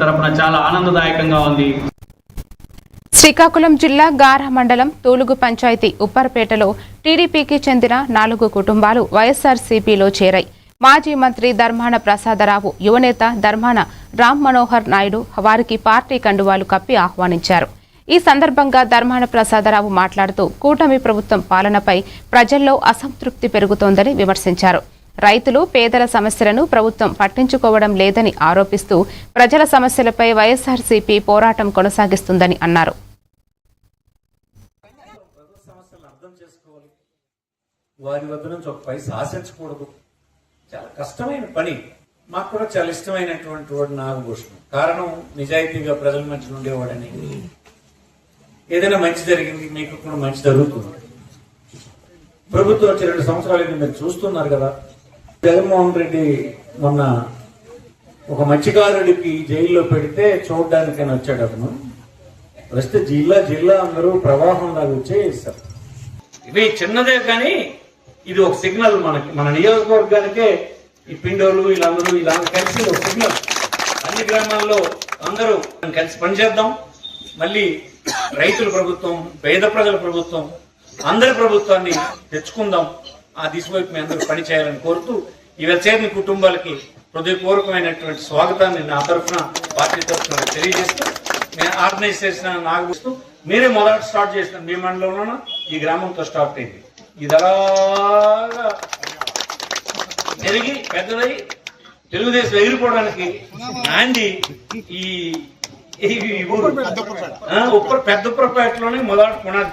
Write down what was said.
తరపున చాలా ఆనందదాయకంగా ఉంది. శ్రీకాకుళం జిల్లా గార మండలం తూలుగు పంచాయతీ ఉప్పర్పేటలో టీడీపీకి చెందిన 4 కుటుంబాలు వైఎస్ఆర్సీపీలో చేరాయి. మాజీ మంత్రి ధర్మాన ప్రసాదరావు, యువనేత ధర్మాన రామ్ మనోహర్ నాయుడు వారికి పార్టీ కండువాలు కప్పి ఆహ్వానించారు. ఈ సందర్భంగా ధర్మాన ప్రసాదరావు మాట్లాడుతూ కూటమి ప్రభుత్వం పాలనపై ప్రజల్లో అసంతృప్తి పెరుగుతోందని విమర్శించారు. రైతులు, పేదల సమస్యలను ప్రభుత్వం పట్టించుకోవడం లేదని ఆరోపిస్తూ ప్రజల సమస్యలపై వైఎస్ఆర్సీపీ పోరాటం కొనసాగిస్తుందని అన్నారు. వారి వద్ద నుంచి ఒక పైసా ఆశించకూడదు. చాలా కష్టమైన పని. మాకు కూడా చాలా ఇష్టమైనటువంటి వాడు నాగభూషణం. కారణం, నిజాయితీగా ప్రజల మధ్య ఉండేవాడని. ఏదైనా మంచి జరిగింది, మీకు కూడా మంచి జరుగుతుంది. ప్రభుత్వం వచ్చి 2 సంవత్సరాలు మీరు చూస్తున్నారు కదా. జగన్మోహన్ రెడ్డి మొన్న ఒక మత్స్యకారుడికి జైల్లో పెడితే చూడడానికైనా వచ్చాడు. అతను వస్తే జిల్లా అందరూ ప్రవాహం లాగా వచ్చేసారు. ఇవి చిన్నదే కానీ ఇది ఒక సిగ్నల్. మన నియోజకవర్గానికే ఈ పిండోలు వీళ్ళందరూ ఇలా కలిసి ఒక సిగ్నల్. అన్ని గ్రామాల్లో అందరూ కలిసి పనిచేద్దాం. మళ్ళీ రైతుల ప్రభుత్వం, పేద ప్రజల ప్రభుత్వం, అందరి ప్రభుత్వాన్ని తెచ్చుకుందాం. ఆ దిశవైపు మీ అందరూ పని చేయాలని కోరుతూ ఈ చేరిన కుటుంబాలకి హృదయపూర్వకమైనటువంటి స్వాగతాన్ని నా తరఫున, పార్టీ తరఫున తెలియజేస్తూ, నేను ఆర్గనైజ్ చేసిన నాగభూస్తూ, మీరే మొదట స్టార్ట్ చేసిన మీ మండలంలోనూ ఈ గ్రామంతో స్టార్ట్ అయింది. ఇది అలాగా పెరిగి పెద్దదై తెలుగుదేశం ఎగిరిపోవడానికి నాంది ఈ ఊరు పెద్దపురపేటలోనే మొదటి పునాది.